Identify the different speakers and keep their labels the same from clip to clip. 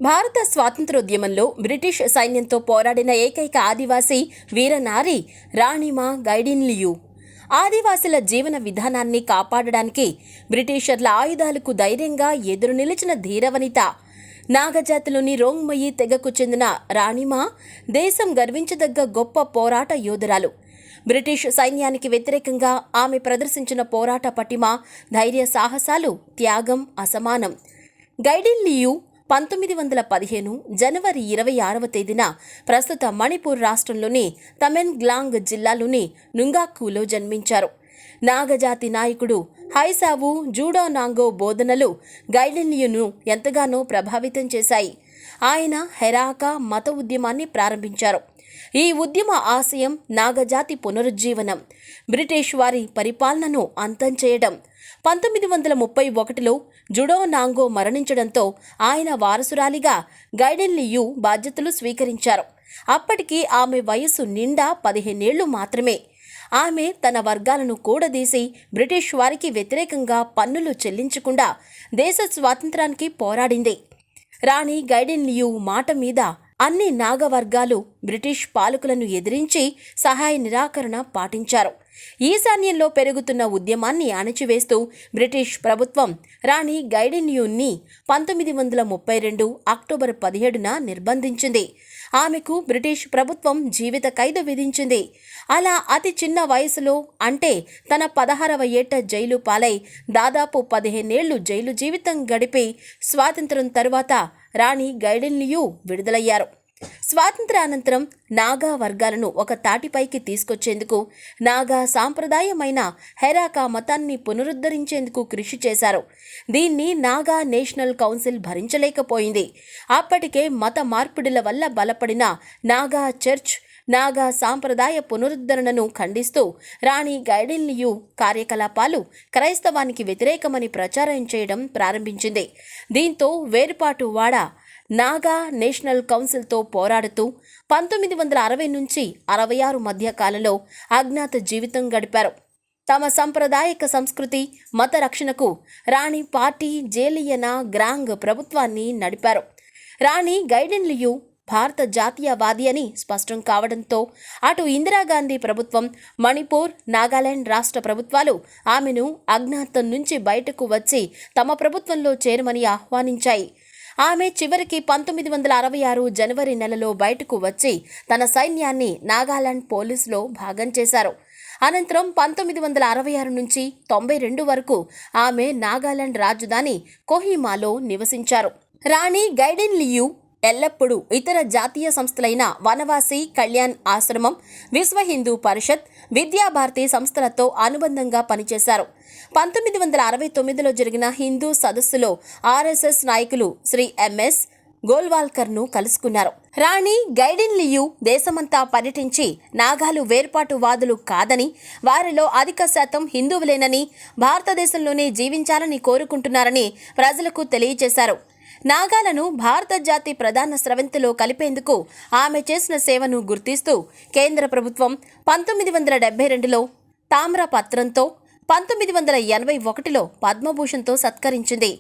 Speaker 1: భారత స్వాతంత్రోద్యమంలో బ్రిటిష్ సైన్యంతో పోరాడిన ఏకైక ఆదివాసీ వీరనారి రాణిమా గైడిన్లియు. ఆదివాసుల జీవన విధానాన్ని కాపాడడానికి బ్రిటిషర్ల ఆయుధాలకు ధైర్యంగా ఎదురు నిలిచిన ధీరవనిత. నాగజాతిలోని రోంగ్మయి తెగకు చెందిన రాణిమా దేశం గర్వించదగ్గ గొప్ప పోరాట యోధురాలు. బ్రిటిష్ సైన్యానికి వ్యతిరేకంగా ఆమె ప్రదర్శించిన పోరాట పటిమ, ధైర్య సాహసాలు, త్యాగం అసమానం. గైడిన్లియు 1915 జనవరి 26వ తేదీన ప్రస్తుత మణిపూర్ రాష్ట్రంలోని తమెన్గ్లాంగ్ జిల్లాలోని నుంగాక్కులో జన్మించారు. నాగజాతి నాయకుడు హైసావు జూడానాంగో బోధనలు గైడిన్లియును ఎంతగానో ప్రభావితం చేశాయి. ఆయన హెరాకా మత ఉద్యమాన్ని ప్రారంభించారు. ఈ ఉద్యమ ఆశయం నాగజాతి పునరుజ్జీవనం, బ్రిటిష్ వారి పరిపాలనను అంతం చేయడం. 1931లో జుడోనాంగో మరణించడంతో ఆయన వారసురాలిగా గైడిన్లియు బాధ్యతలు స్వీకరించారు. అప్పటికి ఆమె వయసు నిండా 15 ఏళ్లు మాత్రమే. ఆమె తన వర్గాలను కూడదీసి బ్రిటిష్ వారికి వ్యతిరేకంగా పన్నులు చెల్లించకుండా దేశ స్వాతంత్రానికి పోరాడింది. రాణి గైడిన్లియు మాట మీద అన్ని నాగవర్గాలు బ్రిటిష్ పాలకులను ఎదిరించి సహాయ నిరాకరణ పాటించారు. ఈశాన్యంలో పెరుగుతున్న ఉద్యమాన్ని అణచివేస్తూ బ్రిటిష్ ప్రభుత్వం రాణి గైడిన్లియుని 1932 అక్టోబర్ 17న నిర్బంధించింది. ఆమెకు బ్రిటిష్ ప్రభుత్వం జీవిత ఖైదు విధించింది. అలా అతి చిన్న వయసులో, అంటే తన 16వ ఏట జైలు పాలై దాదాపు 15 ఏళ్లు జైలు జీవితం గడిపి స్వాతంత్రం తరువాత రాణి గైడిన్లియు విడుదలయ్యారు. స్వాతంత్రానంతరం నాగా వర్గాలను ఒక తాటిపైకి తీసుకొచ్చేందుకు, నాగా సాంప్రదాయమైన హెరాకా మతాన్ని పునరుద్ధరించేందుకు కృషి చేశారు. దీన్ని నాగా నేషనల్ కౌన్సిల్ భరించలేకపోయింది. అప్పటికే మత మార్పిడుల వల్ల బలపడిన నాగా చర్చ్ నాగా సాంప్రదాయ పునరుద్ధరణను ఖండిస్తూ రాణి గైడిన్లియు కార్యకలాపాలు క్రైస్తవానికి వ్యతిరేకమని ప్రచారం చేయడం ప్రారంభించింది. దీంతో వేరుపాటు వాడ నాగా నేషనల్ కౌన్సిల్తో పోరాడుతూ 1960 నుంచి 66 మధ్య కాలంలో అజ్ఞాత జీవితం గడిపారు. తమ సంప్రదాయక సంస్కృతి, మత రక్షణకు రాణి పార్టీ జేలియనా గ్రాంగ్ ప్రభుత్వాన్ని నడిపారు. రాణి గైడిన్లియు భారత జాతీయవాది అని స్పష్టం కావడంతో అటు ఇందిరాగాంధీ ప్రభుత్వం, మణిపూర్, నాగాలాండ్ రాష్ట్ర ప్రభుత్వాలు ఆమెను అజ్ఞాతం నుంచి బయటకు వచ్చి తమ ప్రభుత్వంలో చేరమని ఆహ్వానించాయి. ఆమె చివరికి 1966 జనవరి నెలలో బయటకు వచ్చి తన సైన్యాన్ని నాగాలాండ్ పోలీసులో భాగం చేశారు. అనంతరం 1966 నుంచి 92 వరకు ఆమె నాగాలాండ్ రాజధాని కోహిమాలో నివసించారు. రాణి గైడిన్లియు ఎల్లప్పుడూ ఇతర జాతీయ సంస్థలైన వనవాసి కళ్యాణ్ ఆశ్రమం, విశ్వ హిందూ పరిషత్, విద్యాభారతి సంస్థలతో అనుబంధంగా పనిచేశారు. 1969లో జరిగిన హిందూ సదస్సులో ఆర్ఎస్ఎస్ నాయకులు శ్రీ ఎంఎస్ గోల్వాల్కర్ను కలుసుకున్నారు. రాణి గైడిన్లియు దేశమంతా పర్యటించి నాగాలు వేర్పాటువాదులు కాదని, వారిలో అధిక శాతం హిందువులేనని, భారతదేశంలోనే జీవించాలని కోరుకుంటున్నారని ప్రజలకు తెలియజేశారు. నాగాలను భారత జాతి ప్రధాన స్రవంతిలో కలిపేందుకు ఆమె చేసిన సేవను గుర్తిస్తూ కేంద్ర ప్రభుత్వం 1972లో తామ్రపత్రంతో, 1981లో పద్మభూషణ్తో సత్కరించింది.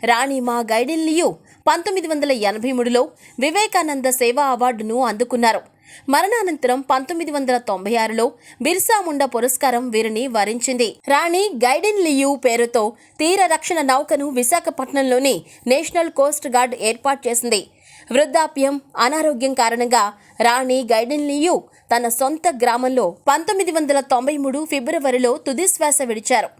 Speaker 1: రాణిమా గైడిన్లియు 1983లో వివేకానంద సేవా అవార్డును అందుకున్నారు. మరణానంతరం 1996లో బిర్సా ముండా పురస్కారం వీరిని వరించింది. రాణి గైడిన్లియు పేరుతో తీర రక్షణ నౌకను విశాఖపట్నంలోని నేషనల్ కోస్ట్ గార్డ్ ఏర్పాటు చేసింది. వృద్ధాప్యం, అనారోగ్యం కారణంగా రాణి గైడిన్లియు తన సొంత గ్రామంలో 1993 ఫిబ్రవరిలో తుదిశ్వాస విడిచారు.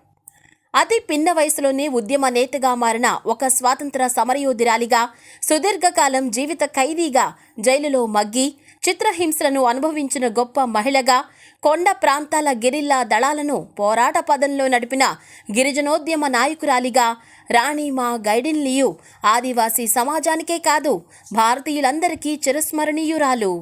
Speaker 1: అతి పిన్న వయసులోనే ఉద్యమ నేతగా మారిన ఒక స్వాతంత్ర సమరయోధురాలిగా, సుదీర్ఘకాలం జీవిత ఖైదీగా జైలులో మగ్గి చిత్రహింసలను అనుభవించిన గొప్ప మహిళగా, కొండ ప్రాంతాల గిరిల్లా దళాలను పోరాట పదంలో నడిపిన గిరిజనోద్యమ నాయకురాలిగా రాణిమా గైడిన్లియు ఆదివాసీ సమాజానికే కాదు, భారతీయులందరికీ చిరస్మరణీయురాలు.